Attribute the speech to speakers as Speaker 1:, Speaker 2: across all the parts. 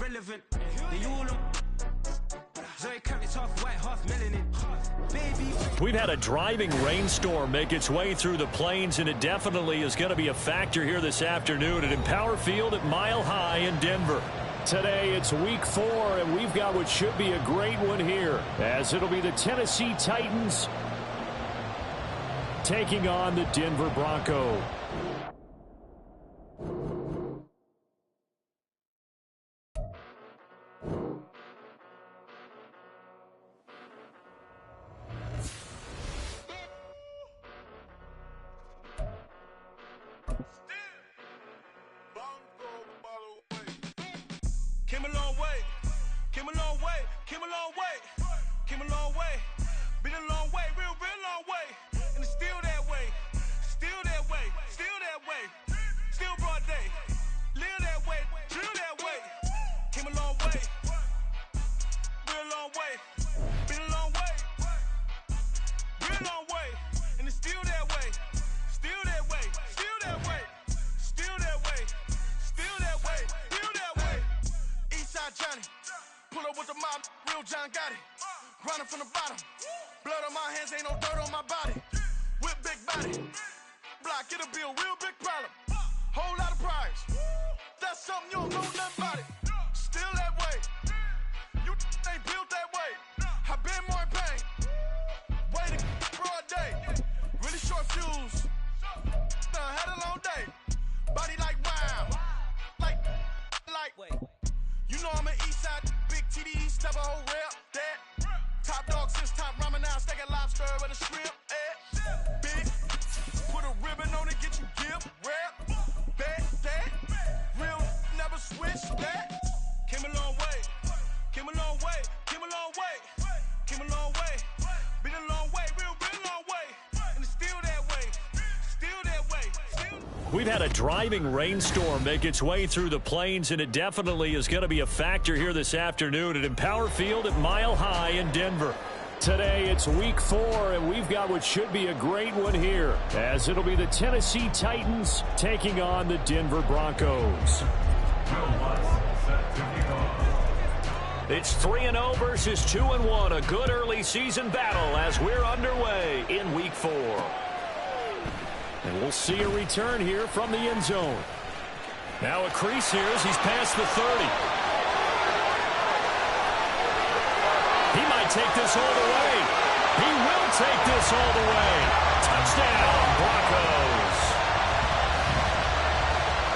Speaker 1: irrelevant. They all Zoe Kravitz, half white, half melanin. Baby.
Speaker 2: We've had a driving rainstorm make its way through the plains, and it definitely is going to be a factor here this afternoon at Empower Field at Mile High in Denver. Today it's week 4, and we've got what should be a great one here, as it'll be the Tennessee Titans taking on the Denver Broncos.
Speaker 3: Came a long way, came a long way, came a long way, came a long way, been a long way, real long way, and it's still that way, still that way, still that way, still broad day, live that way, drill that way, came a long way, real long way, been a long way, real long way, and it's still that way, still that way, still that way, still that way, still that way, still that way. Eastside Johnny, pull up with the mob, real John Gotti. Grinding from the bottom, blood on my hands, ain't no dirt on my body. Whip big body, block, it'll be a real big problem. Whole lot of priors, that's something you don't know nothing about it. Still that way, you ain't built that way. I been more in pain, way to broad day. Really short fuse, done had a long day. Body like wow, like. You know I'm an east side, big TDE, step a whole rep, that. Top dog since top ramen now, stack a lobster with a shrimp, big, put a ribbon on it, get you gift, rap, bet, that. Real, never switch, that. Came a long way, came a long way, came a long way, came a long way. Been a long way, real long way, and it's still that way, still that way, still.
Speaker 2: We've had a driving rainstorm make its way through the plains, and it definitely is going to be a factor here this afternoon at Empower Field at Mile High in Denver. Today it's week 4, and we've got what should be a great one here, as it'll be the Tennessee Titans taking on the Denver Broncos. It's 3-0 versus 2-1, a good early season battle as we're underway in week 4. And we'll see a return here from the end zone. Now a crease here as he's past the 30. He might take this all the way. He will take this all the way. Touchdown, Broncos.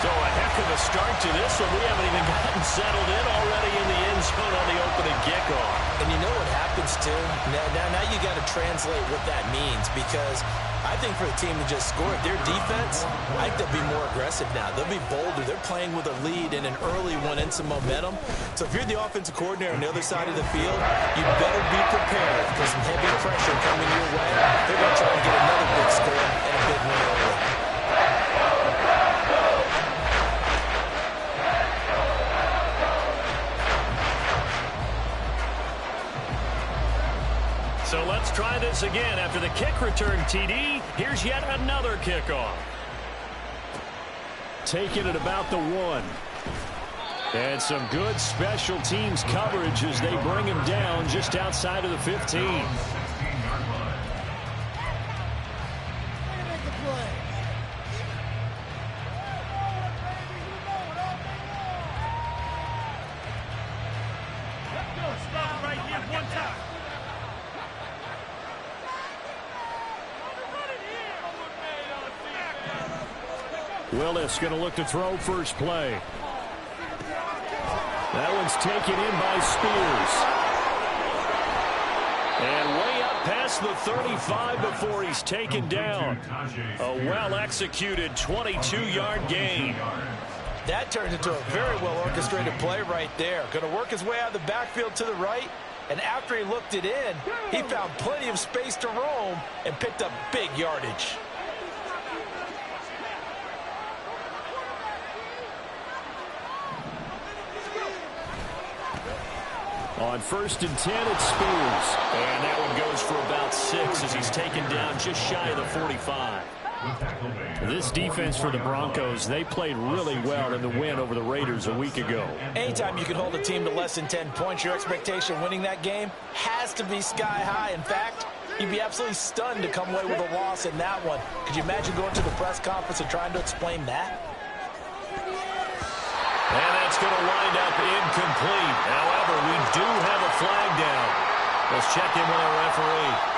Speaker 2: So a heck of a start to this one. We haven't even gotten settled in already in the end zone on the opening kickoff.
Speaker 4: And you know what happens, too? Now you got to translate what that means, because I think for the team to just score their defense, I think they'll be more aggressive now. They'll be bolder. They're playing with a lead and an early one and some momentum. So if you're the offensive coordinator on the other side of the field, you better be prepared for some heavy pressure coming your way. They're going to try and get another big score and a big win early.
Speaker 2: So let's try this again. After the kick return TD, here's yet another kickoff. Taken at about the 1. And some good special teams coverage as they bring him down just outside of the 15. Willis going to look to throw first play. That one's taken in by Spears. And way up past the 35 before he's taken down. A well-executed 22-yard gain.
Speaker 4: That turned into a very well-orchestrated play right there. Going to work his way out of the backfield to the right. And after he looked it in, he found plenty of space to roam and picked up big yardage.
Speaker 2: On 1st and 10, it's Spears. And that one goes for about 6 as he's taken down just shy of the 45. This defense for the Broncos, they played really well in the win over the Raiders a week ago.
Speaker 4: Anytime you can hold a team to less than 10 points, your expectation of winning that game has to be sky high. In fact, you'd be absolutely stunned to come away with a loss in that one. Could you imagine going to the press conference and trying to explain that?
Speaker 2: And that's going to wind up incomplete. However, we do have a flag down. Let's check in with our referee.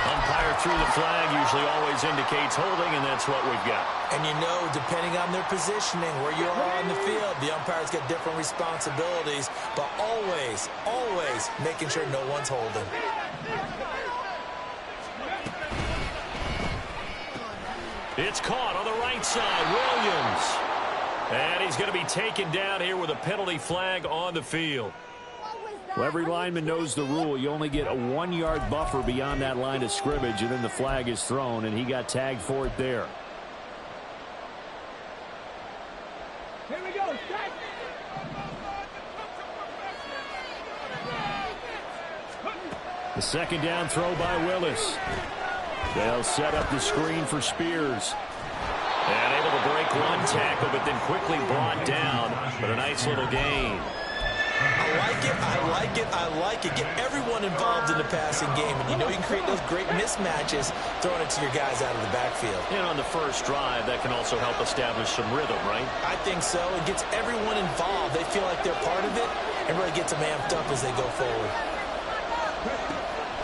Speaker 2: Umpire threw the flag, usually always indicates holding, and that's what we've got.
Speaker 4: And you know, depending on their positioning, where you are on the field, the umpires get different responsibilities, but always, always making sure no one's holding.
Speaker 2: It's caught on the right side, Williams. And he's going to be taken down here with a penalty flag on the field.
Speaker 5: Well, every lineman knows the rule. You only get a 1-yard buffer beyond that line of scrimmage, and then the flag is thrown, and he got tagged for it there.
Speaker 6: Here we go.
Speaker 5: The second down throw by Willis. They'll set up the screen for Spears.
Speaker 2: And able to break one tackle, but then quickly brought down. But a nice little gain.
Speaker 4: I like it, I like it, I like it. Get everyone involved in the passing game. And you know you can create those great mismatches throwing it to your guys out of the backfield.
Speaker 2: And on the first drive, that can also help establish some rhythm, right?
Speaker 4: I think so. It gets everyone involved. They feel like they're part of it and really gets them amped up as they go forward.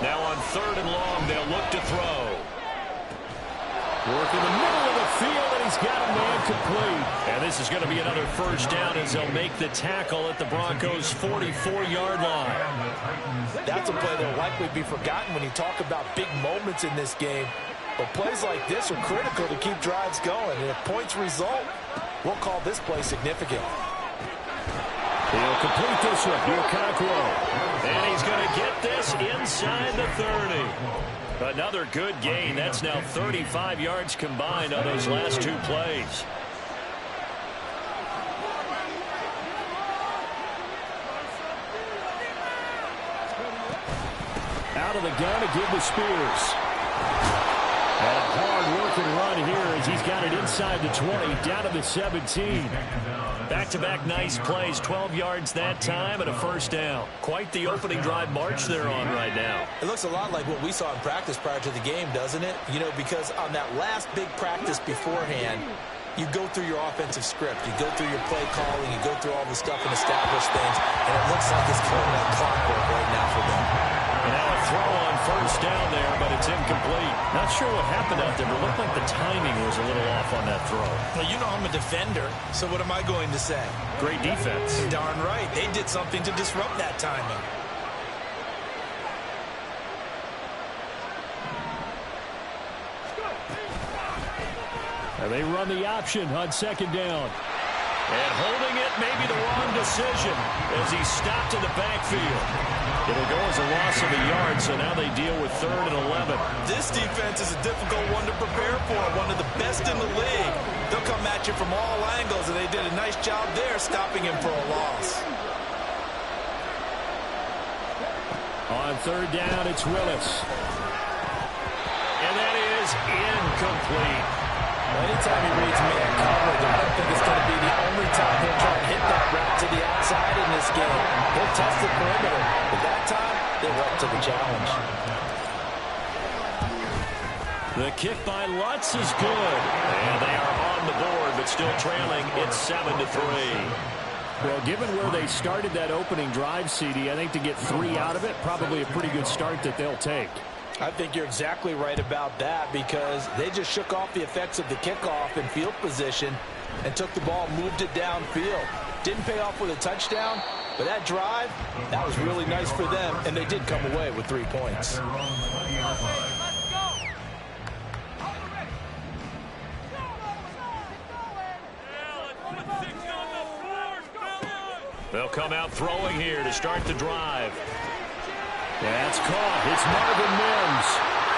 Speaker 2: Now on 3rd and long, they'll look to throw.
Speaker 5: Work in the middle of the field, and he's got a man complete.
Speaker 2: And this is going to be another first down as they'll make the tackle at the Broncos' 44-yard line.
Speaker 4: That's a play that will likely be forgotten when you talk about big moments in this game. But plays like this are critical to keep drives going. And if points result, we'll call this play significant.
Speaker 5: He'll complete this one. Okonkwo.
Speaker 2: And he's going to get this inside the 30. Another good gain. That's now 35 yards combined on those last 2 plays.
Speaker 5: Out of the gun to give to Spears. And a hard-working run here as he's got it inside the 20, down to the 17.
Speaker 2: Back-to-back nice plays, 12 yards that time and a first down. Quite the opening drive march they're on right now.
Speaker 4: It looks a lot like what we saw in practice prior to the game, doesn't it? You know, because on that last big practice beforehand, you go through your offensive script. You go through your play calling. You go through all the stuff and establish things. And it looks like it's going like clockwork right now for them.
Speaker 2: And now a throw on first down there, but it's incomplete. Not sure what happened out there, but it looked like the timing was a little off on that throw.
Speaker 4: Well, you know I'm a defender, so what am I going to say?
Speaker 2: Great defense.
Speaker 4: Darn right. They did something to disrupt that timing.
Speaker 5: And they run the option on 2nd down.
Speaker 2: And holding it may be the wrong decision as he stopped in the backfield. It'll go as a loss of a yard, so now they deal with 3rd and 11.
Speaker 4: This defense is a difficult one to prepare for, one of the best in the league. They'll come at you from all angles, and they did a nice job there stopping him for a loss.
Speaker 5: On 3rd down, it's Willis.
Speaker 2: And that is incomplete.
Speaker 4: Anytime he reads man coverage, I don't think it's going to be the only time he'll try to hit that route to the outside in this game. He'll test the perimeter, but that time, they were up to the challenge.
Speaker 2: The kick by Lutz is good. And they are on the board, but still trailing. It's 7-3.
Speaker 5: Well, given where they started that opening drive, CD, I think to get 3 out of it, probably a pretty good start that they'll take.
Speaker 4: I think you're exactly right about that because they just shook off the effects of the kickoff in field position and took the ball, moved it downfield. Didn't pay off with a touchdown, but that drive, that was really nice for them, and they did come away with 3 points.
Speaker 2: They'll come out throwing here to start the drive.
Speaker 5: That's caught. It's Marvin Mims.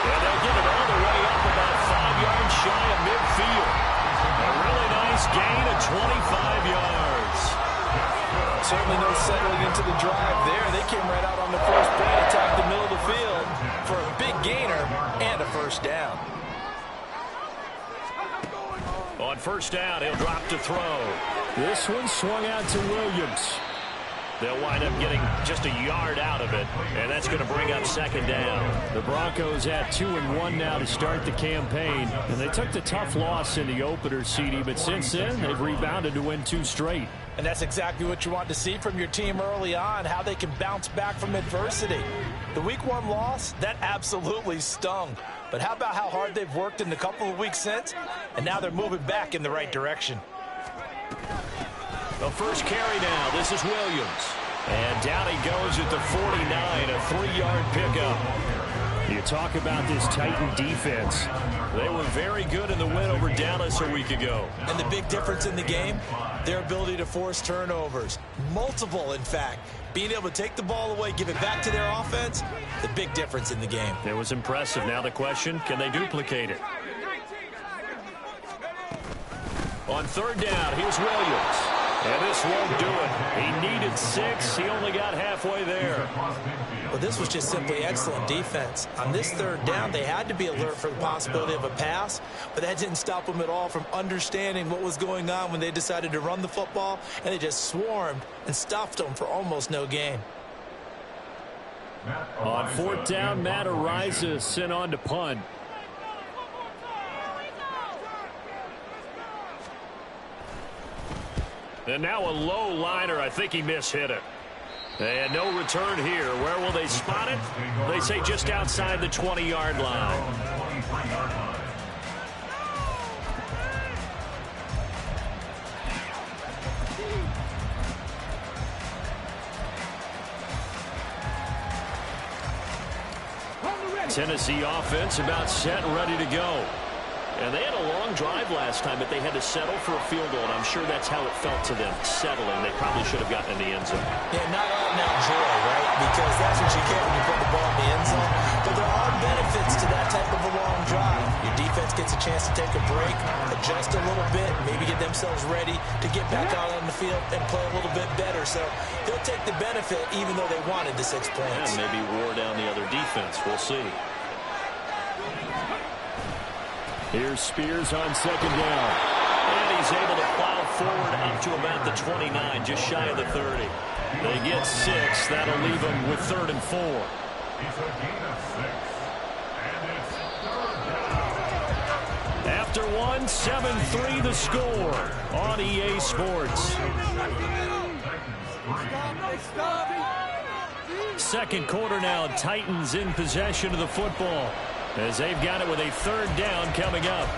Speaker 2: And they'll get it all the way up about 5 yards shy of midfield. A really nice gain of 25 yards.
Speaker 4: Certainly no settling into the drive there. They came right out on the first play, attacked the middle of the field for a big gainer and a first down.
Speaker 2: On first down, he'll drop to throw.
Speaker 5: This one swung out to Williams.
Speaker 2: They'll wind up getting just a yard out of it, and that's going to bring up second down.
Speaker 5: The Broncos at 2-1 now to start the campaign, and they took the tough loss in the opener, CD, but since then they've rebounded to win 2 straight.
Speaker 4: And that's exactly what you want to see from your team early on, how they can bounce back from adversity. The Week 1 loss, that absolutely stung. But how about how hard they've worked in the couple of weeks since? And now they're moving back in the right direction.
Speaker 2: The first carry now. This is Williams. And down he goes at the 49, a 3-yard pickup.
Speaker 5: You talk about this Titan defense.
Speaker 2: They were very good in the win over Dallas a week ago.
Speaker 4: And the big difference in the game, their ability to force turnovers. Multiple, in fact. Being able to take the ball away, give it back to their offense, the big difference in the game.
Speaker 2: It was impressive. Now the question, can they duplicate it? On third down, here's Williams. And this won't do it. He needed 6. He only got halfway there.
Speaker 4: Well, this was just simply excellent defense. On this third down, they had to be alert for the possibility of a pass, but that didn't stop them at all from understanding what was going on when they decided to run the football, and they just swarmed and stuffed them for almost no gain.
Speaker 5: On fourth down, Matt Araiza sent on to punt.
Speaker 2: And now a low liner. I think he mishit it. And no return here. Where will they spot it? They say just outside the 20-yard line. Tennessee offense about set and ready to go. And they had a long drive last time, but they had to settle for a field goal, and I'm sure that's how it felt to them, settling. They probably should have gotten in the end zone.
Speaker 4: Yeah, not all now joy, right? Because that's what you get when you put the ball in the end zone. But there are benefits to that type of a long drive. Your defense gets a chance to take a break, adjust a little bit, maybe get themselves ready to get back out on the field and play a little bit better. So they'll take the benefit even though they wanted the 6 points.
Speaker 2: And maybe wore down the other defense. We'll see.
Speaker 5: Here's Spears on second down.
Speaker 2: And he's able to plow forward up to about the 29, just shy of the 30. They get 6. That'll leave them with 3rd and 4. After one, 7-3 the score on EA Sports. Second quarter now, Titans in possession of the football, as they've got it with a 3rd down coming up.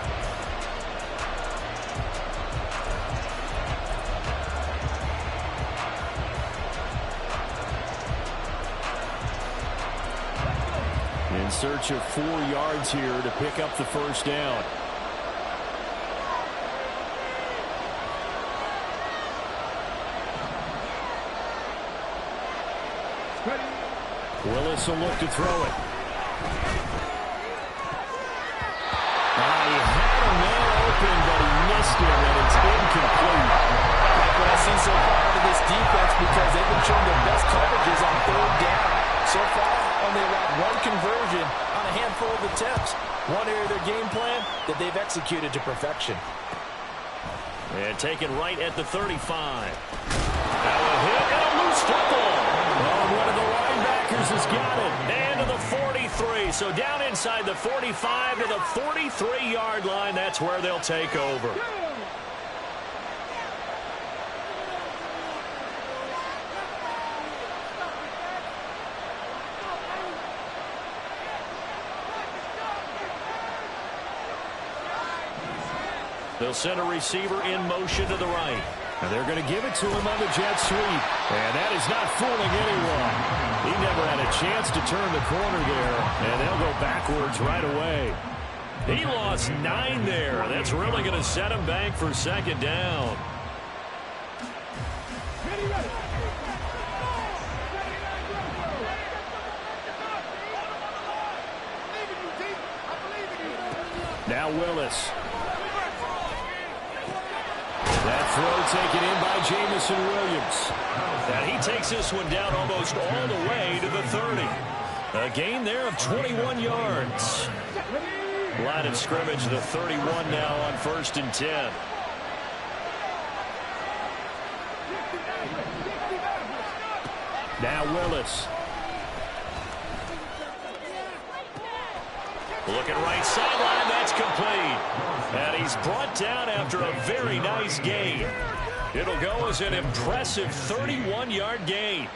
Speaker 5: In search of 4 yards here to pick up the first down. Willis will look to throw it. He had a man open, but he missed him, and it's incomplete.
Speaker 4: Like what I see so far out of this defense, because they've been showing their best coverages on 3rd down. So far, only allowed 1 conversion on a handful of attempts. One area of their game plan that they've executed to perfection.
Speaker 2: And taken right at the 35. Now a hit and a loose football.
Speaker 5: Oh, one of the linebackers has got it.
Speaker 2: And to the 43. So down inside the 45 to the 43-yard line. That's where they'll take over. They'll send a receiver in motion to the right.
Speaker 5: And they're going to give it to him on the jet sweep. And that is not fooling anyone. He never had a chance to turn the corner there. And they'll go backwards right away.
Speaker 2: He lost 9 there. That's really going to set him back for 2nd down.
Speaker 5: Now Willis. That throw taken in by Jamison Williams.
Speaker 2: And he takes this one down almost all the way to the 30. A gain there of 21 yards. Line of scrimmage, the 31 now on 1st and 10. Now Willis. Looking right sideline, that's complete. And he's brought down after a very nice gain. It'll go as an impressive 31-yard gain.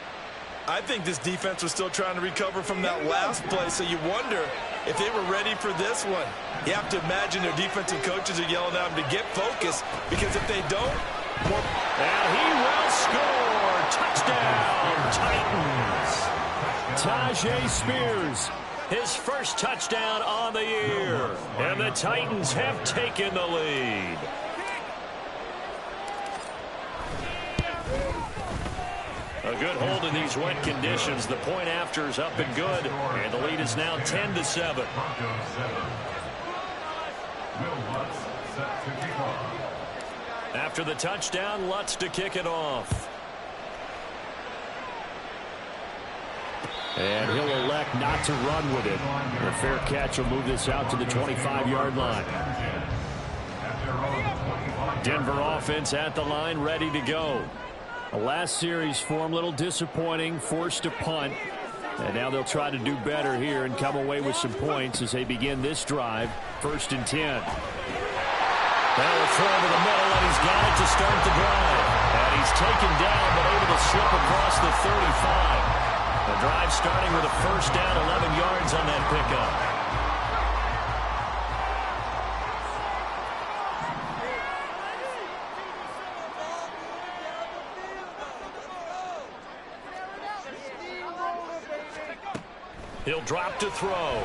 Speaker 4: I think this defense was still trying to recover from that last play, so you wonder if they were ready for this one. You have to imagine their defensive coaches are yelling at them to get focused, because if they don't, more...
Speaker 2: And he will score. Touchdown, Titans. Tyjae Spears, his first touchdown on the year. And the Titans have taken the lead. A good hold in these wet conditions. The point after is up and good. And the lead is now 10-7. After the touchdown, Lutz to kick it off.
Speaker 5: And he'll elect not to run with it. A fair catch will move this out to the 25-yard line.
Speaker 2: Denver offense at the line, ready to go.
Speaker 5: The last series form a little disappointing, forced to punt. And now they'll try to do better here and come away with some points as they begin this drive. 1st and 10.
Speaker 2: That'll throw to the middle, and he's got it to start the drive. And he's taken down, but able to slip across the 35. The drive starting with a first down, 11 yards on that pickup. He'll drop to throw.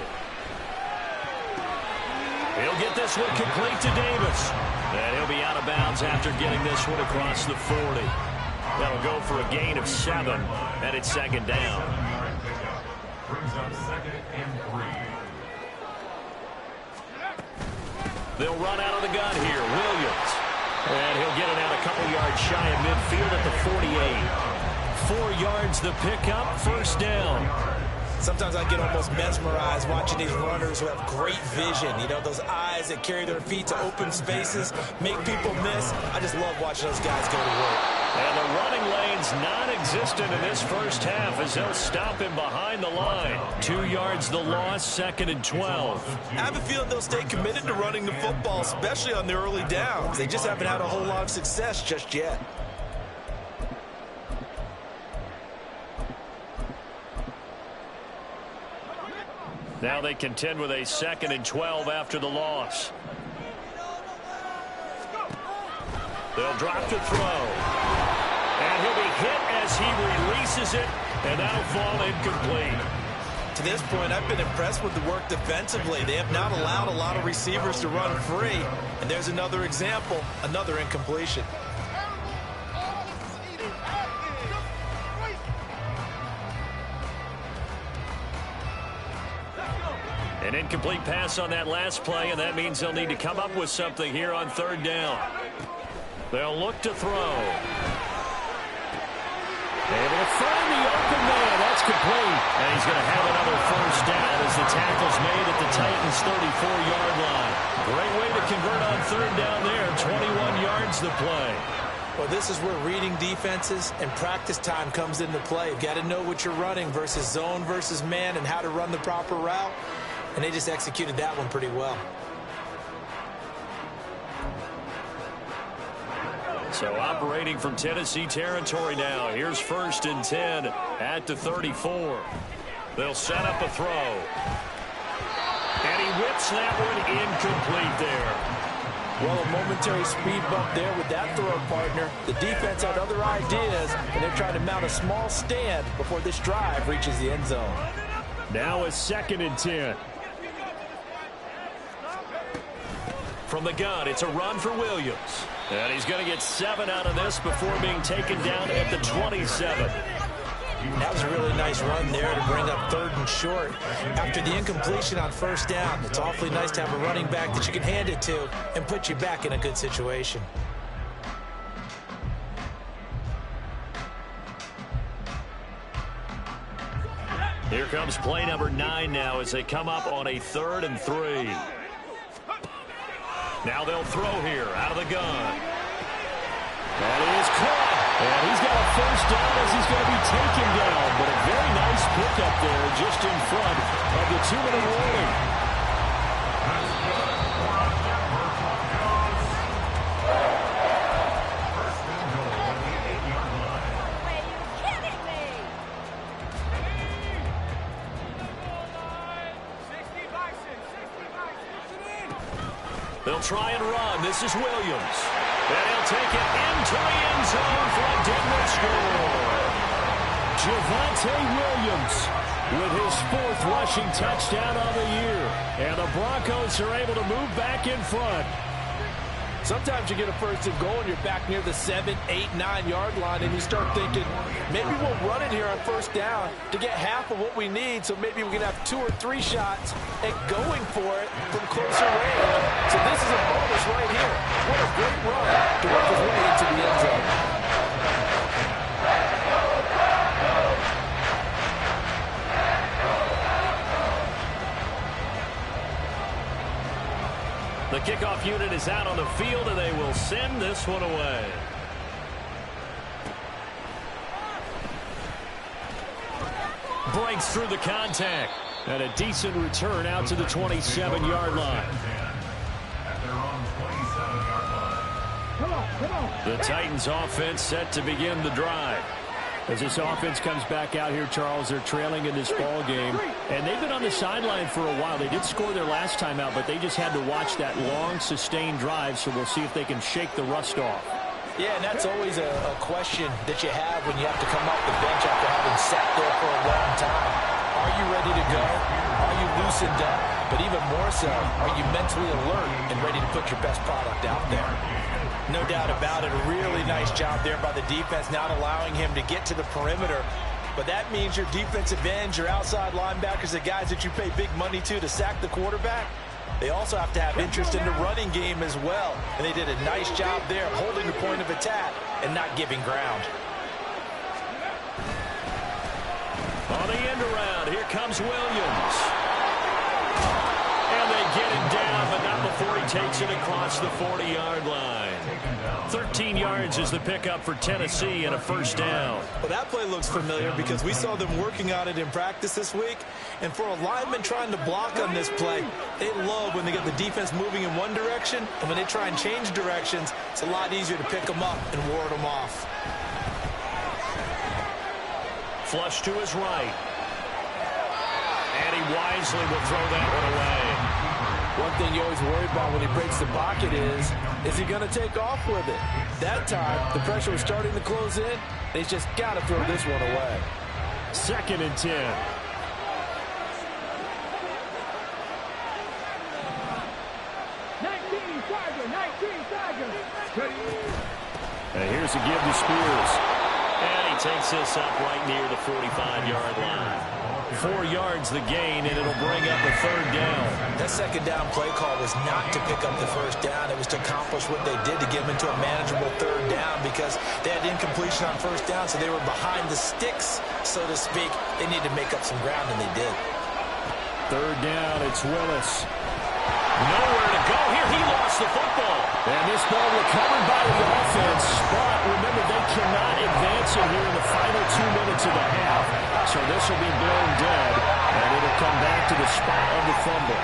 Speaker 2: He'll get this one complete to Davis. And he'll be out of bounds after getting this one across the 40. That'll go for a gain of 7, and it's 2nd down. They'll run out of the gun here. Williams. And he'll get it out a couple yards shy of midfield at the 48. 4 yards the pickup, 1st down.
Speaker 4: Sometimes I get almost mesmerized watching these runners who have great vision. You know, those eyes that carry their feet to open spaces, make people miss. I just love watching those guys go to work.
Speaker 2: And the running lane's non-existent in this first half as they'll stop him behind the line. 2 yards the loss, 2nd and 12.
Speaker 4: I have a feeling they'll stay committed to running the football, especially on the early downs. They just haven't had a whole lot of success just yet.
Speaker 2: Now they contend with a 2nd and 12 after the loss. They'll drop to throw. And he'll be hit as he releases it, and that'll fall incomplete.
Speaker 4: To this point, I've been impressed with the work defensively. They have not allowed a lot of receivers to run free. And there's another example, another incompletion.
Speaker 2: An incomplete pass on that last play, and that means they'll need to come up with something here on 3rd down. They'll look to throw. Able to find the open man. That's complete. And he's going to have another 1st down as the tackle's made at the Titans' 34-yard line. Great way to convert on 3rd down there. 21 yards the play.
Speaker 4: Well, this is where reading defenses and practice time comes into play. You've got to know what you're running versus zone versus man and how to run the proper route. And they just executed that one pretty well.
Speaker 2: So operating from Tennessee territory now. Here's 1st and 10 at the 34. They'll set up a throw. And he whips that one incomplete there.
Speaker 4: Well, a momentary speed bump there with that throw partner. The defense had other ideas, and they're trying to mount a small stand before this drive reaches the end zone.
Speaker 5: Now a 2nd and 10.
Speaker 2: From the gun, it's a run for Williams. And he's going to get 7 out of this before being taken down at the 27.
Speaker 4: That was a really nice run there to bring up 3rd and short. After the incompletion on 1st down, it's awfully nice to have a running back that you can hand it to and put you back in a good situation.
Speaker 2: Here comes play number 9 now as they come up on a 3rd and 3. Now they'll throw here out of the gun. That is caught. And he's got a first down as he's going to be taken down. But a very nice pickup there just in front of the 2-minute warning. They'll try and run. This is Williams. And he'll take it into the end zone for a Denver score. Javonte Williams with his 4th rushing touchdown on the year. And the Broncos are able to move back in front.
Speaker 4: Sometimes you get a first and goal and you're back near the 7, 8, 9-yard line and you start thinking, maybe we'll run it here on first down to get half of what we need, so maybe we can have 2 or 3 shots at going for it from closer range. So this is a bonus right here. What a great run to work his way into the end zone.
Speaker 2: The kickoff unit is out on the field, and they will send this one away. Breaks through the contact. And a decent return out to the 27-yard line. The Titans offense set to begin the drive. As this offense comes back out here, Charles, they're trailing in this ball game. And they've been on the sideline for a while. They did score their last time out, but they just had to watch that long, sustained drive, so we'll see if they can shake the rust off.
Speaker 4: Yeah, and that's always a question that you have when you have to come off the bench after having sat there for a long time. Are you ready to go? Are you loosened up? But even more so, are you mentally alert and ready to put your best product out there? No doubt about it. A really nice job there by the defense, not allowing him to get to the perimeter. But that means your defensive ends, your outside linebackers, the guys that you pay big money to sack the quarterback, they also have to have interest in the running game as well. And they did a nice job there holding the point of attack and not giving ground.
Speaker 2: On the end around, here comes Williams. And they get him down, but not before he takes it across the 40-yard line. 13 yards is the pickup for Tennessee and a first down.
Speaker 4: Well, that play looks familiar because we saw them working on it in practice this week. And for a lineman trying to block on this play, they love when they get the defense moving in one direction. And when they try and change directions, it's a lot easier to pick them up and ward them off.
Speaker 2: Flush to his right. And he wisely will throw that one away.
Speaker 4: One thing you always worry about when he breaks the pocket is he going to take off with it? That time, the pressure was starting to close in. He's just got to throw this one away.
Speaker 2: 2nd and 10. And here's a give to Spears. And he takes this up right near the 45-yard line. 4 yards the gain, and it'll bring up a 3rd down.
Speaker 4: That 2nd down play call was not to pick up the 1st down. It was to accomplish what they did to get them into a manageable 3rd down because they had incompletion on 1st down, so they were behind the sticks, so to speak. They needed to make up some ground, and they did.
Speaker 2: 3rd down, it's Willis. Nowhere to go here. He lost the football. And this ball recovered by the offense. But remember, they cannot advance it here in the final 2 minutes of the half. So this will be blown dead, and it'll come back to the spot of the fumble.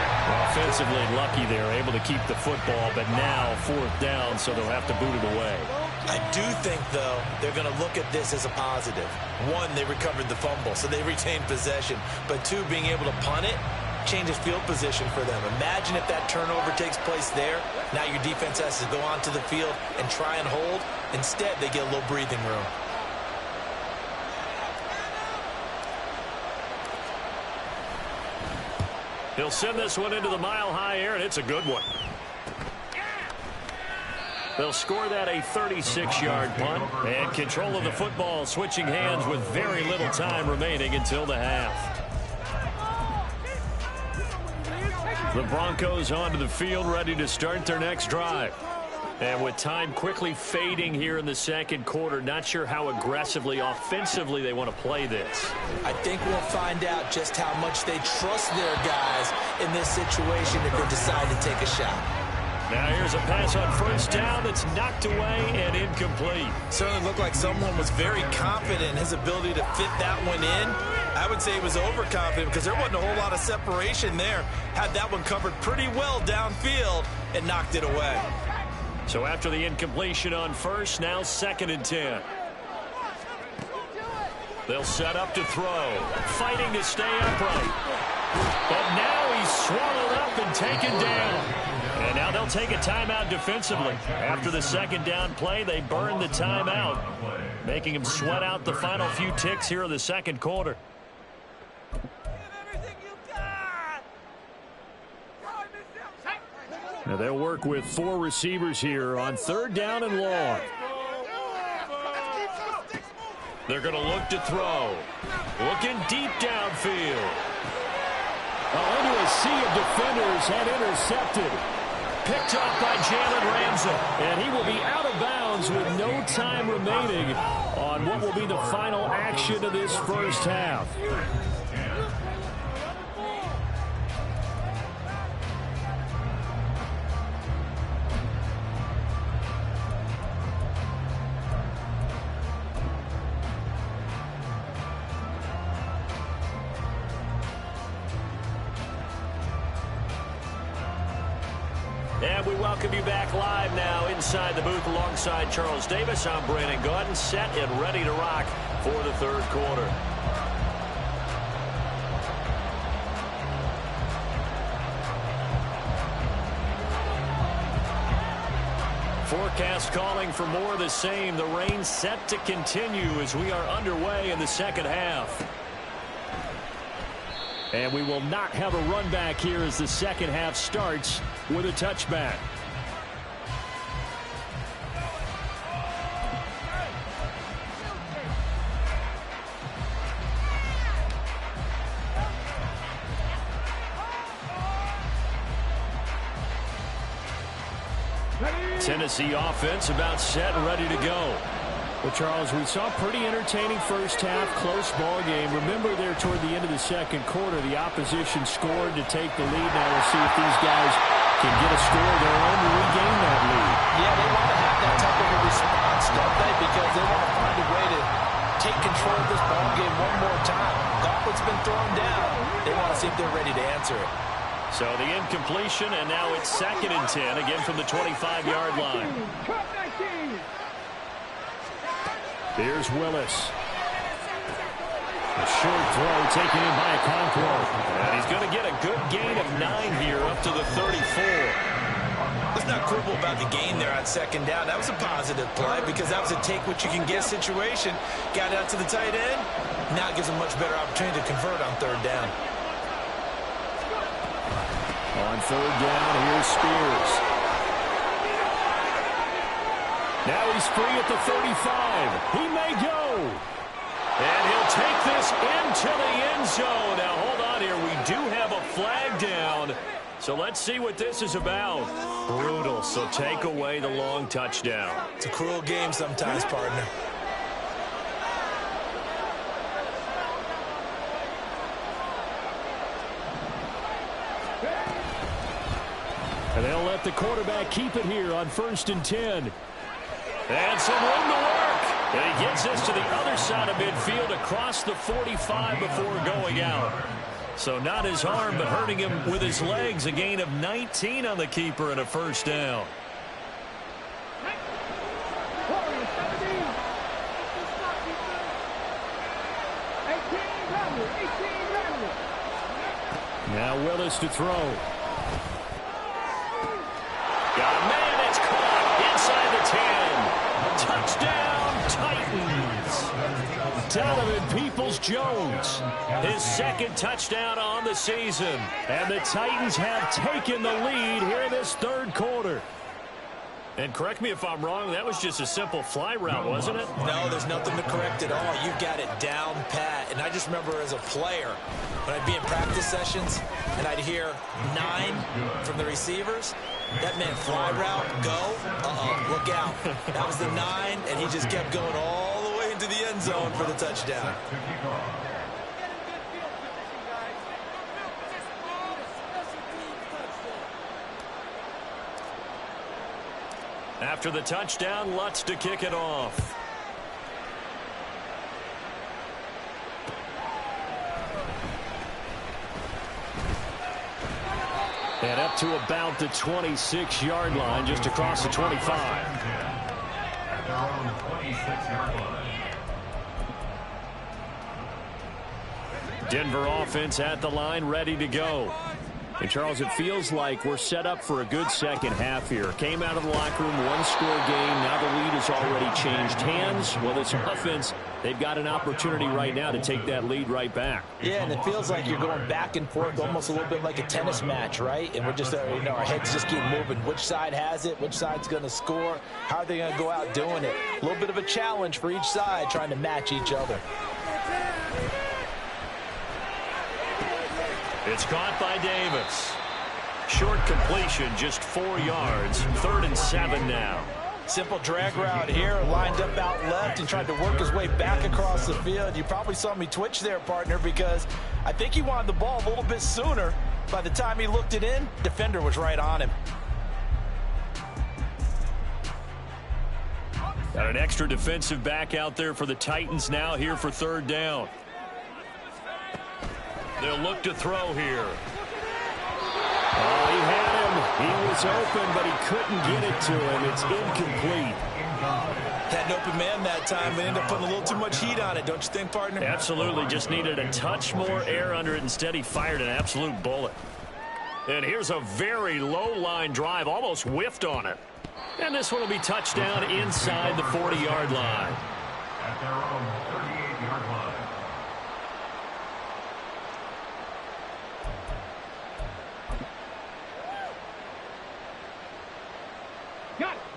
Speaker 2: Offensively lucky there, able to keep the football, but now 4th down, so they'll have to boot it away.
Speaker 4: I do think, though, they're going to look at this as a positive. 1, they recovered the fumble, so they retained possession. But 2, being able to punt it changes field position for them. Imagine if that turnover takes place there. Now your defense has to go onto the field and try and hold. Instead, they get a little breathing room.
Speaker 2: He'll send this one into the mile-high air, and it's a good one. They'll score that a 36-yard punt, and control of the football switching hands with very little time remaining until the half. The Broncos onto the field, ready to start their next drive. And with time quickly fading here in the 2nd quarter, not sure how aggressively, offensively they want to play this.
Speaker 4: I think we'll find out just how much they trust their guys in this situation if they decide to take a shot.
Speaker 2: Now here's a pass on first down that's knocked away and incomplete.
Speaker 4: Certainly looked like someone was very confident in his ability to fit that one in. I would say he was overconfident because there wasn't a whole lot of separation there. Had that one covered pretty well downfield and knocked it away.
Speaker 2: So after the incompletion on first, now 2nd and 10. They'll set up to throw, fighting to stay upright. But now he's swallowed up and taken down. And now they'll take a timeout defensively. After the 2nd down play, they burn the timeout, making him sweat out the final few ticks here in the 2nd quarter.
Speaker 5: Now they'll work with 4 receivers here on 3rd down and long.
Speaker 2: They're going to look to throw. Looking deep downfield.
Speaker 5: Into a sea of defenders and intercepted.
Speaker 2: Picked off by Jalen Ramsey.
Speaker 5: And he will be out of bounds with no time remaining on what will be the final action of this first half.
Speaker 2: And we welcome you back live now inside the booth alongside Charles Davis. I'm Brandon Gaudin, set and ready to rock for the 3rd quarter. Forecast calling for more of the same. The rain set to continue as we are underway in the 2nd half.
Speaker 5: And we will not have a run back here as the 2nd half starts with a touchback.
Speaker 2: Tennessee offense about set and ready to go.
Speaker 5: Well, Charles, we saw a pretty entertaining first half, close ball game. Remember there toward the end of the 2nd quarter, the opposition scored to take the lead. Now we'll see if these guys can get a score of their own to regain that lead.
Speaker 4: Yeah, they want to have that type of a response, don't they? Because they want to find a way to take control of this ball game one more time. Gauntlet's been thrown down. They want to see if they're ready to answer it.
Speaker 2: So the incompletion, and now it's 2nd and 10, again from the 25-yard line.
Speaker 5: Here's Willis. A short throw taken in by Okonkwo.
Speaker 2: And he's going to get a good gain of 9 here up to the 34.
Speaker 4: Let's not quibble about the gain there on 2nd down. That was a positive play because that was a take-what-you-can-get situation. Got out to the tight end. Now it gives a much better opportunity to convert on 3rd down.
Speaker 5: On 3rd down, here's Spears. Now he's free at the 35. He may go.
Speaker 2: And he'll take this into the end zone. Now, hold on here. We do have a flag down. So let's see what this is about. Brutal. So take away the long touchdown.
Speaker 4: It's a cruel game sometimes, partner.
Speaker 5: And they'll let the quarterback keep it here on 1st and 10.
Speaker 2: And some room to work. And he gets this to the other side of midfield across the 45 before going out. So not his arm, but hurting him with his legs. A gain of 19 on the keeper and a 1st down.
Speaker 5: Now Willis to throw.
Speaker 2: Got a man, it's caught inside the 10. Touchdown, Titans.
Speaker 5: Donovan Peoples-Jones.
Speaker 2: His 2nd touchdown on the season.
Speaker 5: And the Titans have taken the lead here in this 3rd quarter.
Speaker 2: And correct me if I'm wrong, that was just a simple fly route, wasn't it?
Speaker 4: No, there's nothing to correct at all. You've got it down pat. And I just remember as a player, when I'd be in practice sessions and I'd hear 9 from the receivers, that meant fly route, go, look out. That was the 9, and he just kept going all the way into the end zone for the touchdown.
Speaker 2: After the touchdown, Lutz to kick it off. And up to about the 26-yard line, just across the 25.
Speaker 7: At their own 26-yard line.
Speaker 2: Denver offense at the line, ready to go.
Speaker 5: And, Charles, it feels like we're set up for a good second half here. Came out of the locker room, one-score game. Now the lead has already changed hands. Well, this offense, they've got an opportunity right now to take that lead right back.
Speaker 4: Yeah, and it feels like you're going back and forth, almost a little bit like a tennis match, right? And we're just, our heads just keep moving. Which side has it? Which side's going to score? How are they going to go out doing it? A little bit of a challenge for each side, trying to match each other.
Speaker 2: It's caught by Davis. Short completion, just 4 yards. 3rd and 7 now.
Speaker 4: Simple drag route here, lined up out left and tried to work his way back across the field. You probably saw me twitch there, partner, because I think he wanted the ball a little bit sooner. By the time he looked it in, defender was right on him.
Speaker 2: Got an extra defensive back out there for the Titans now here for 3rd down. They'll look to throw here.
Speaker 5: Oh, he had him. He was open, but he couldn't get it to him. It's incomplete.
Speaker 4: Had an open man that time, but ended up putting a little too much heat on it, don't you think, partner?
Speaker 2: Absolutely. Just needed a touch more air under it. Instead, he fired an absolute bullet. And here's a very low-line drive. Almost whiffed on it. And this one will be touchdown inside the 40-yard line.
Speaker 7: At their own 38-yard line.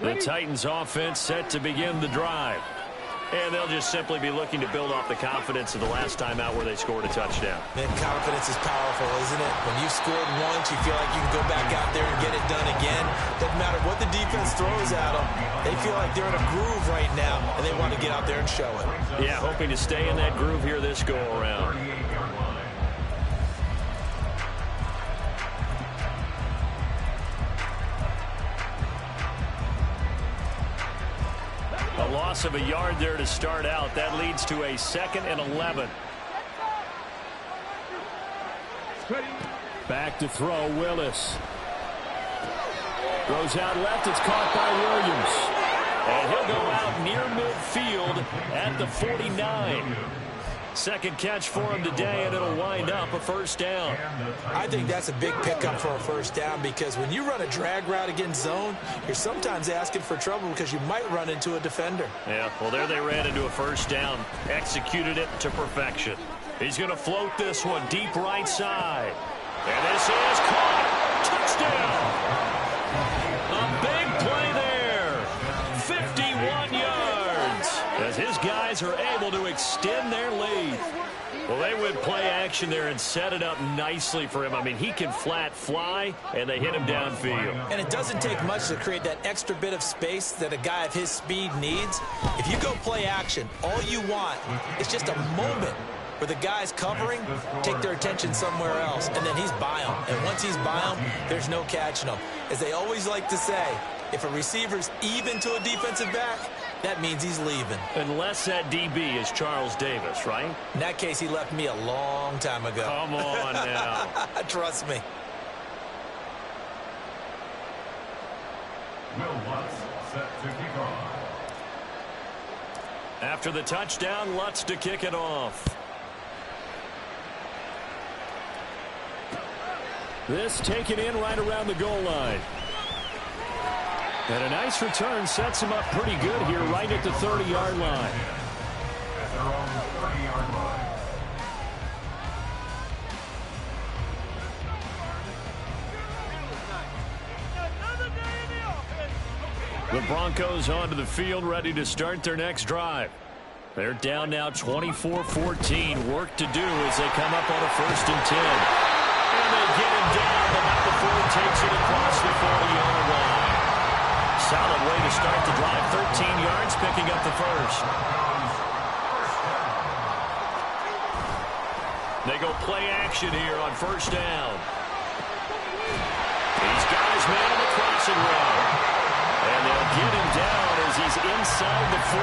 Speaker 2: The Titans offense set to begin the drive. And they'll just simply be looking to build off the confidence of the last time out where they scored a touchdown.
Speaker 4: Man, confidence is powerful, isn't it? When you've scored once, you feel like you can go back out there and get it done again. Doesn't matter what the defense throws at them. They feel like they're in a groove right now, and they want to get out there and show it.
Speaker 2: Yeah, hoping to stay in that groove here this go-around. A loss of a yard there to start out. That leads to a 2nd and 11.
Speaker 5: Back to throw, Willis. Throws out left. It's caught by Williams.
Speaker 2: And he'll go out near midfield at the 49. Second catch for him today, and it'll wind up a 1st down.
Speaker 4: I think that's a big pickup for a 1st down, because when you run a drag route against zone, you're sometimes asking for trouble because you might run into a defender.
Speaker 2: Yeah, well, there they ran into a 1st down. Executed it to perfection. He's going to float this one deep right side. And this is caught. Touchdown. A big play there. 51 yards. As his guys are able to extend their lead. Well, they went play action there and set it up nicely for him. I mean, he can flat fly, and they hit him downfield.
Speaker 4: And it doesn't take much to create that extra bit of space that a guy of his speed needs. If you go play action, all you want is just a moment where the guys covering take their attention somewhere else, and then he's by him. And once he's by him, there's no catching him. As they always like to say, if a receiver's even to a defensive back, that means he's leaving.
Speaker 2: Unless that DB is Charles Davis, right?
Speaker 4: In that case, he left me a long time ago.
Speaker 2: Come on now.
Speaker 4: Trust me.
Speaker 7: Will Lutz set to kick off.
Speaker 2: After the touchdown, Lutz to kick it off.
Speaker 5: This taken in right around the goal line. And a nice return sets him up pretty good here right at the 30-yard line.
Speaker 7: At their own 30-yard line.
Speaker 2: The Broncos onto the field, ready to start their next drive. They're down now 24-14. Work to do as they come up on a 1st and 10. And they get him down, but not before he takes it across the 40-yard line. Solid way to start the drive. 13 yards, picking up the 1st. They go play action here on 1st down. These guys man on the crossing route. And they'll get him down as he's inside the 40.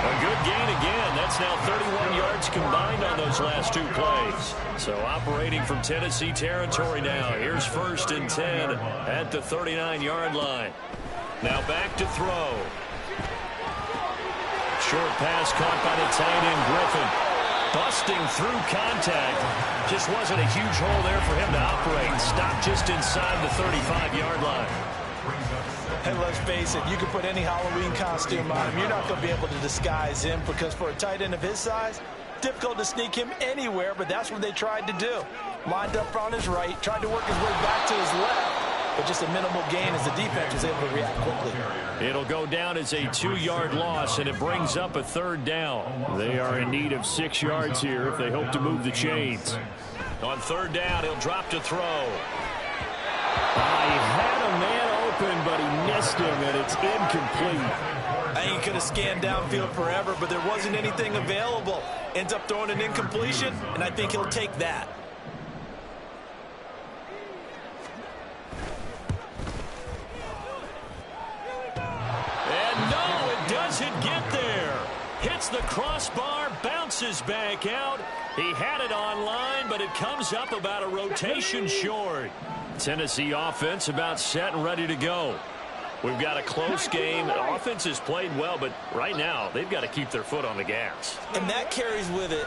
Speaker 2: A good gain again. That's now 31 yards combined on those last 2 plays. So operating from Tennessee territory now. Here's 1st and 10 at the 39-yard line. Now back to throw. Short pass caught by the tight end Griffin. Busting through contact. Just wasn't a huge hole there for him to operate. Stopped just inside the 35-yard line.
Speaker 4: And let's face it, you can put any Halloween costume on him. You're not going to be able to disguise him because for a tight end of his size, difficult to sneak him anywhere, but that's what they tried to do. Lined up on his right, tried to work his way back to his left, but just a minimal gain as the defense was able to react quickly.
Speaker 2: It'll go down as a 2-yard loss, and it brings up a 3rd down.
Speaker 5: They are in need of 6 yards here if they hope to move the chains.
Speaker 2: On 3rd down, he'll drop to throw.
Speaker 5: He had a man open, but he missed him, and it's incomplete.
Speaker 4: I think he could have scanned downfield forever, but there wasn't anything available. Ends up throwing an incompletion, and I think he'll take that.
Speaker 2: And no, it doesn't get there. Hits the crossbar, bounces back out. He had it on line, but it comes up about a rotation short. Tennessee offense about set and ready to go. We've got a close game. The offense has played well, but right now they've got to keep their foot on the gas.
Speaker 4: And that carries with it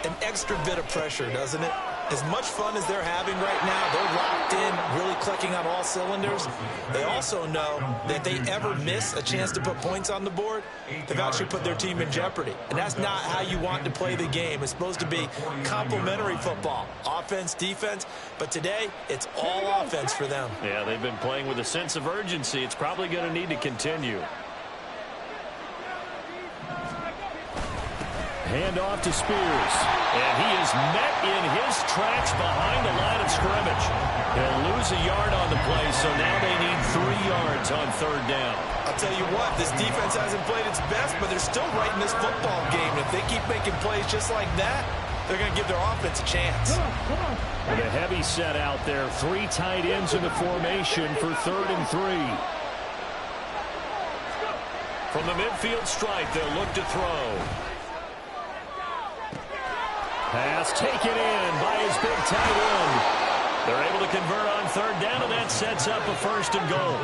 Speaker 4: an extra bit of pressure, doesn't it? As much fun as they're having right now, they're locked in, really clicking on all cylinders. They also know that if they ever miss a chance to put points on the board, they've actually put their team in jeopardy. And that's not how you want to play the game. It's supposed to be complementary football, offense, defense. But today, it's all offense for them.
Speaker 2: Yeah, they've been playing with a sense of urgency. It's probably going to need to continue.
Speaker 5: Hand off to Spears.
Speaker 2: And he is met in his tracks behind the line of scrimmage. He'll lose a yard on the play, so now they need 3 yards on 3rd down.
Speaker 4: I'll tell you what, this defense hasn't played its best, but they're still right in this football game. If they keep making plays just like that, they're going to give their offense a chance.
Speaker 5: With a heavy set out there, 3 tight ends in the formation for 3rd and 3.
Speaker 2: From the midfield stripe, they'll look to throw.
Speaker 5: Pass taken in by his big tight end.
Speaker 2: They're able to convert on 3rd down, and that sets up a 1st and goal.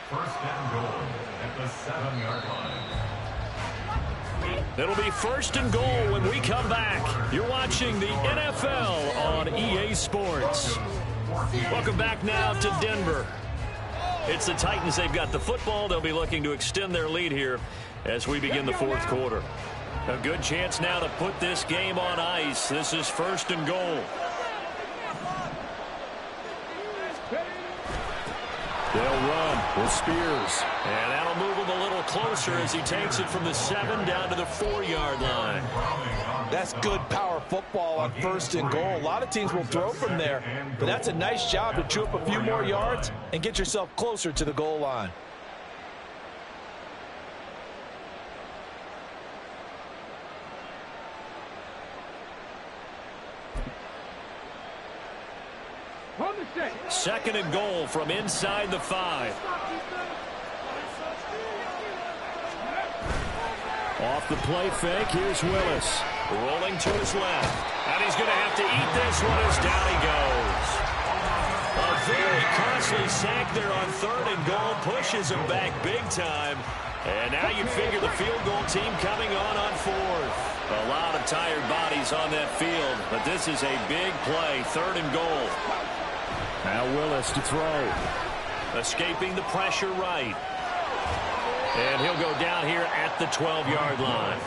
Speaker 7: 1st and goal at the 7-yard line.
Speaker 2: It'll be 1st and goal when we come back. You're watching the NFL on EA Sports. Welcome back now to Denver. It's the Titans. They've got the football. They'll be looking to extend their lead here as we begin the 4th quarter. A good chance now to put this game on ice. This is 1st and goal.
Speaker 5: They'll run with Spears.
Speaker 2: And that'll move him a little closer as he takes it from the 7 down to the 4-yard line.
Speaker 4: That's good power football on 1st and goal. A lot of teams will throw from there, but that's a nice job to chew up a few more yards and get yourself closer to the goal line.
Speaker 6: On the set.
Speaker 2: 2nd and goal from inside the 5.
Speaker 5: Off the play fake, here's Willis.
Speaker 2: Rolling to his left. And he's going to have to eat this one as down he goes. A very costly sack there on 3rd and goal. Pushes him back big time. And now you figure the field goal team coming on 4th. A lot of tired bodies on that field. But this is a big play. 3rd and goal.
Speaker 5: Now Willis to throw.
Speaker 2: Escaping the pressure right. And he'll go down here at the 12-yard line.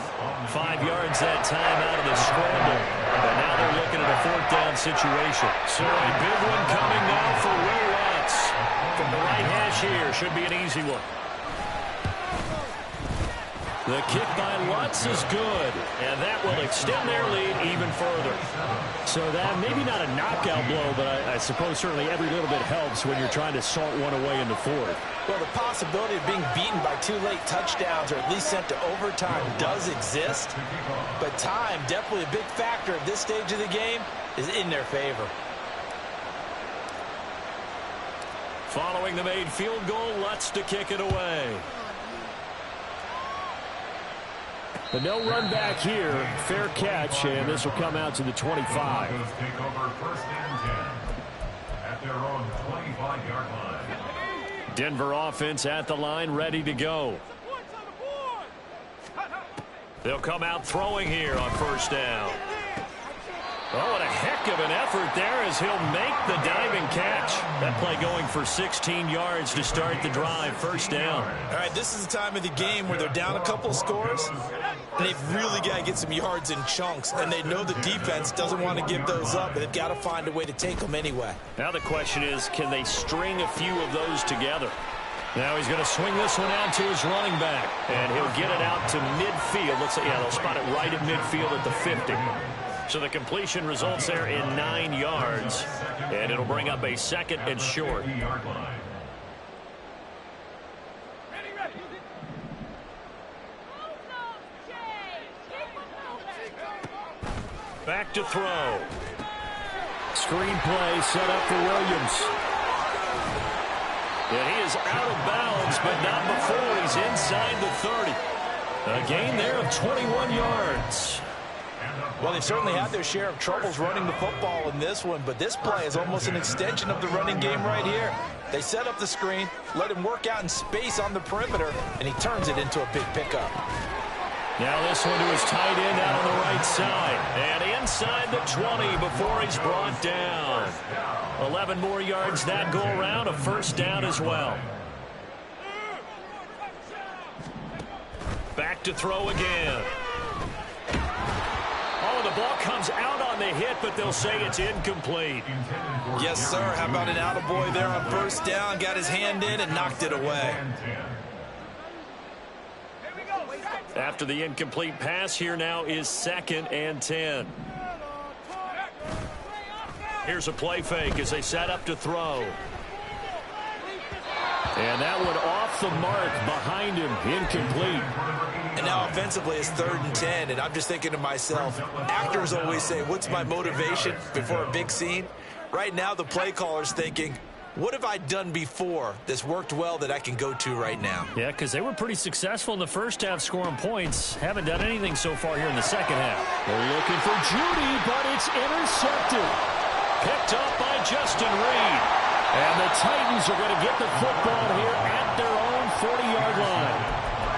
Speaker 2: 5 yards that time out of the scramble. And now they're looking at a 4th down situation. So a big one coming now for Will Lutz. From the right hash here. Should be an easy one. The kick by Lutz is good, and that will extend their lead even further.
Speaker 5: So that maybe not a knockout blow, but I suppose certainly every little bit helps when you're trying to salt one away in the 4th.
Speaker 4: Well, the possibility of being beaten by 2 late touchdowns or at least sent to overtime does exist, but time, definitely a big factor at this stage of the game, is in their favor.
Speaker 2: Following the made field goal, Lutz to kick it away.
Speaker 5: But no run back here. Fair catch, and this will come out to the 25.
Speaker 7: Broncos take over first and 10 at their own 25-yard line.
Speaker 2: Denver offense at the line, ready to go. They'll come out throwing here on first down. Oh, what a heck of an effort there as he'll make the diving catch. That play going for 16 yards to start the drive. First down.
Speaker 4: All right, this is the time of the game where they're down a couple of scores, and they've really got to get some yards in chunks, and they know the defense doesn't want to give those up, but they've got to find a way to take them anyway.
Speaker 2: Now the question is, can they string a few of those together? Now he's going to swing this one out to his running back, and he'll get it out to midfield. Let's say, yeah, they'll spot it right at midfield at the 50. So the completion results there in 9 yards, and it'll bring up a second and short. Back to throw.
Speaker 5: Screenplay set up for Williams.
Speaker 2: And he is out of bounds, but not before he's inside the 30. A gain there of 21 yards.
Speaker 4: Well, they certainly had their share of troubles running the football in this one, but this play is almost an extension of the running game right here. They set up the screen, let him work out in space on the perimeter, and he turns it into a big pickup.
Speaker 2: Now this one to his tight end out on the right side. And inside the 20 before he's brought down. 11 more yards that go around, a first down as well. Back to throw again. Oh, the ball comes out on the hit, but they'll say it's incomplete.
Speaker 4: Yes, sir. How about an attaboy there on first down? Got his hand in and knocked it away.
Speaker 2: After the incomplete pass, here now is 2nd and 10. Here's a play fake as they set up to throw. And that one off the mark behind him, incomplete.
Speaker 4: And now offensively it's 3rd and 10, and I'm just thinking to myself, actors always say, what's my motivation before a big scene? Right now the play caller's thinking, what have I done before that's worked well that I can go to right now?
Speaker 2: Yeah, because they were pretty successful in the first half scoring points. Haven't done anything so far here in the second half.
Speaker 5: They're looking for Judy, but it's intercepted.
Speaker 2: Picked up by Justin Reed.
Speaker 5: And the Titans are going to get the football here at their own 40-yard line.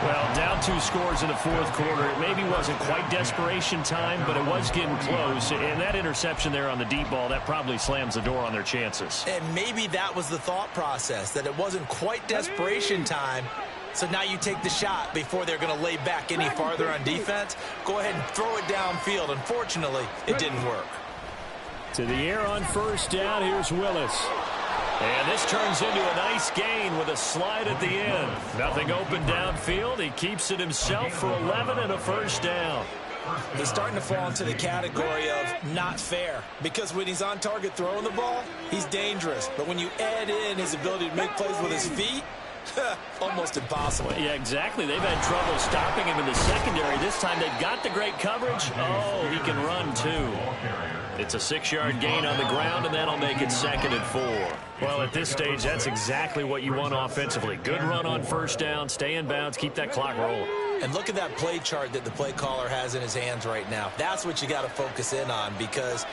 Speaker 2: Well, down 2 scores in the fourth quarter. It maybe wasn't quite desperation time, but it was getting close. And that interception there on the deep ball, that probably slams the door on their chances.
Speaker 4: And maybe that was the thought process, that it wasn't quite desperation time. So now you take the shot before they're going to lay back any farther on defense. Go ahead and throw it downfield. Unfortunately, it didn't work.
Speaker 5: To the air on first down, here's Willis.
Speaker 2: And this turns into a nice gain with a slide at the end. Nothing open downfield. He keeps it himself for 11 and a first down.
Speaker 4: He's starting to fall into the category of not fair, because when he's on target throwing the ball, he's dangerous. But when you add in his ability to make plays with his feet, almost impossible.
Speaker 2: Yeah, exactly. They've had trouble stopping him in the secondary. This time they've got the great coverage. Oh, he can run too. It's a 6-yard gain on the ground, and that'll make it 2nd and 4. Well, at this stage, that's exactly what you want offensively. Good run on first down, stay in bounds, keep that clock rolling.
Speaker 4: And look at that play chart that the play caller has in his hands right now. That's what you got to focus in on, because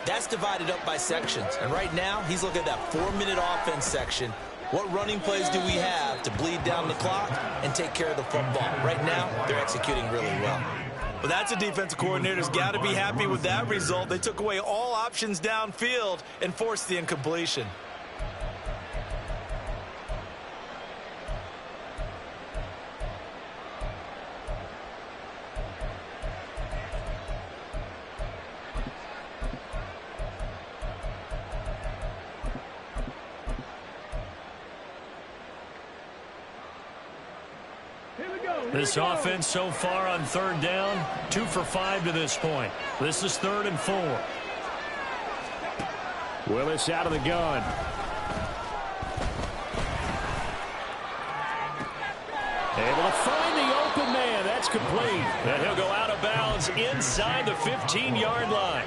Speaker 4: that's divided up by sections. And right now, he's looking at that 4-minute offense section. What running plays do we have to bleed down the clock and take care of the football? Right now, they're executing really well. But that's a defensive coordinator's got to be happy with that result. They took away all options downfield and forced the incompletion.
Speaker 2: This offense so far on 3rd down, 2 for 5 to this point. This is 3rd and 4.
Speaker 5: Willis out of the gun. Able to find the open man. That's complete.
Speaker 2: And he'll go out of bounds inside the 15-yard line.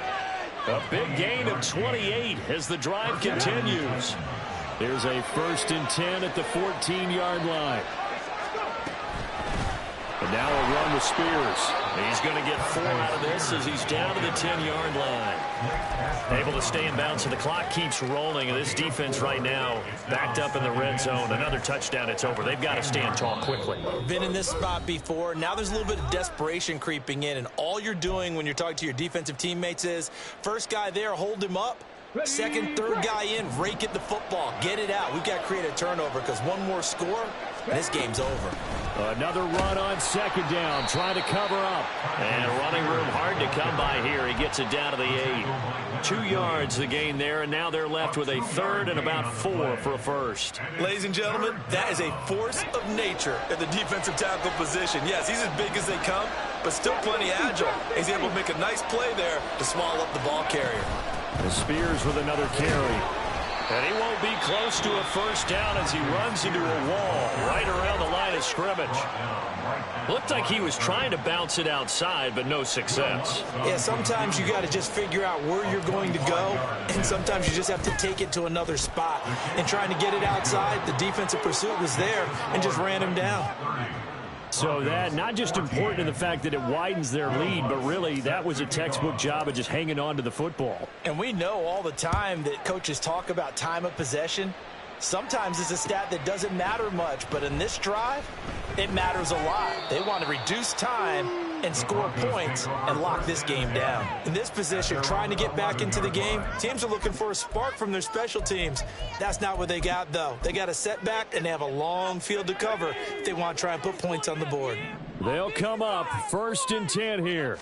Speaker 2: A big gain of 28 as the drive continues.
Speaker 5: There's a 1st and 10 at the 14-yard line. And now a run with Spears.
Speaker 2: He's going to get 4 out of this as he's down to the 10-yard line. Able to stay in bounds, so the clock keeps rolling. And this defense right now backed up in the red zone. Another touchdown, it's over. They've got to stand tall quickly.
Speaker 4: Been in this spot before. Now there's a little bit of desperation creeping in. And all you're doing when you're talking to your defensive teammates is, first guy there, hold him up. Second, third guy in, rake at the football. Get it out. We've got to create a turnover because one more score, and this game's over.
Speaker 5: Another run on 2nd down, trying to cover up.
Speaker 2: And running room hard to come by here. He gets it down to the 8. 2 yards the gain there, and now they're left with a 3rd and about 4 for a first.
Speaker 4: Ladies and gentlemen, that is a force of nature at the defensive tackle position. Yes, he's as big as they come, but still plenty agile. He's able to make a nice play there to swallow up the ball carrier.
Speaker 5: Spears with another carry.
Speaker 2: And he won't be close to a first down as he runs into a wall right around the line of scrimmage. Looked like he was trying to bounce it outside, but no success.
Speaker 4: Yeah, sometimes you got to just figure out where you're going to go, and sometimes you just have to take it to another spot. And trying to get it outside, the defensive pursuit was there and just ran him down.
Speaker 5: So that, not just important in the fact that it widens their lead, but really that was a textbook job of just hanging on to the football.
Speaker 4: And we know all the time that coaches talk about time of possession. Sometimes it's a stat that doesn't matter much, but in this drive, it matters a lot. They want to reduce time and score points and lock this game down. In this position, trying to get back into the game, teams are looking for a spark from their special teams. That's not what they got, though. They got a setback, and they have a long field to cover if they want to try and put points on the board.
Speaker 5: They'll come up 1st and 10 here.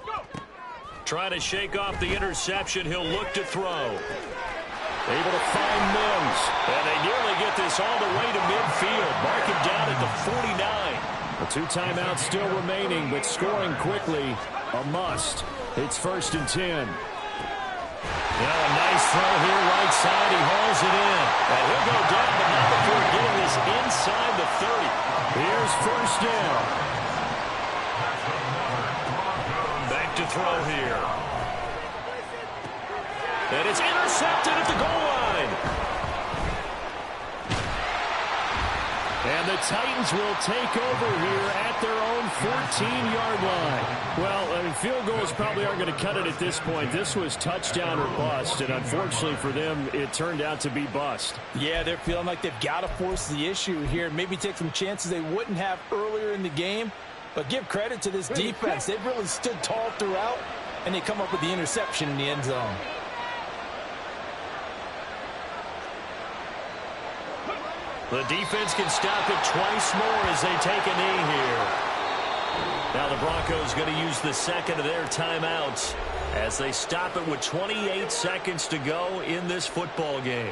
Speaker 2: Trying to shake off the interception. He'll look to throw.
Speaker 5: Able to find Mims.
Speaker 2: And they nearly get this all the way to midfield. Mark him down at the 49.
Speaker 5: The 2 timeouts still remaining, but scoring quickly, a must. It's 1st and 10.
Speaker 2: Now a nice throw here, right side. He hauls it in. And he'll go down, but not before getting this inside the 30.
Speaker 5: Here's 1st down.
Speaker 2: Back to throw here. And it's intercepted at the goal line.
Speaker 5: And the Titans will take over here at their own 14-yard line. Well, field goals probably aren't going to cut it at this point. This was touchdown or bust, and unfortunately for them, it turned out to be bust.
Speaker 4: Yeah, they're feeling like they've got to force the issue here, maybe take some chances they wouldn't have earlier in the game. But give credit to this defense. They've really stood tall throughout, and they come up with the interception in the end zone.
Speaker 2: The defense can stop it twice more as they take a knee here. Now the Broncos going to use the 2nd of their timeouts as they stop it with 28 seconds to go in this football game.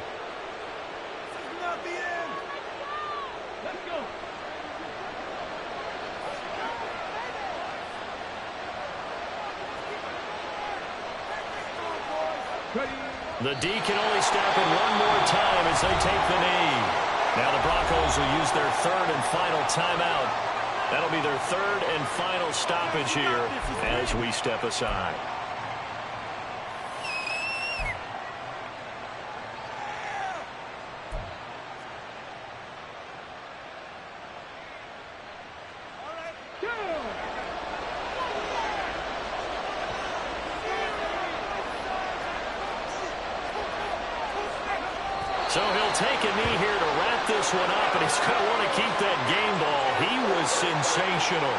Speaker 2: The D can only stop it one more time as they take the knee. Now the Broncos will use their 3rd and final timeout. That'll be their 3rd and final stoppage here as we step aside. So he'll take a knee here to wrap this one up, and he's going to want to keep that game ball. He was sensational.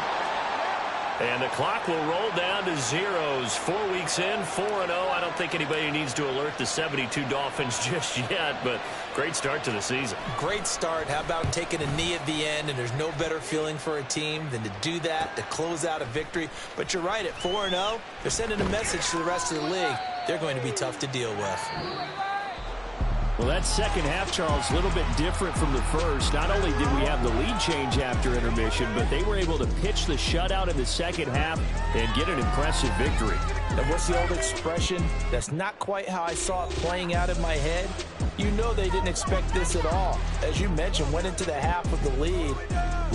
Speaker 2: And the clock will roll down to zeros. 4 weeks in, 4-0. I don't think anybody needs to alert the 72 Dolphins just yet, but great start to the season.
Speaker 4: Great start. How about taking a knee at the end? And there's no better feeling for a team than to do that, to close out a victory. But you're right, at 4-0, they're sending a message to the rest of the league. They're going to be tough to deal with.
Speaker 5: Well, that second half, Charles, a little bit different from the first. Not only did we have the lead change after intermission, but they were able to pitch the shutout in the second half and get an impressive victory.
Speaker 4: And what's the old expression? That's not quite how I saw it playing out in my head. You know they didn't expect this at all. As you mentioned, went into the half with the lead.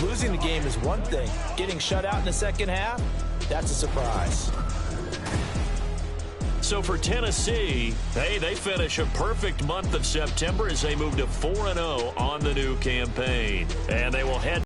Speaker 4: Losing the game is one thing. Getting shut out in the second half, that's a surprise.
Speaker 2: So for Tennessee, hey, they finish a perfect month of September as they move to 4-0 on the new campaign. And they will head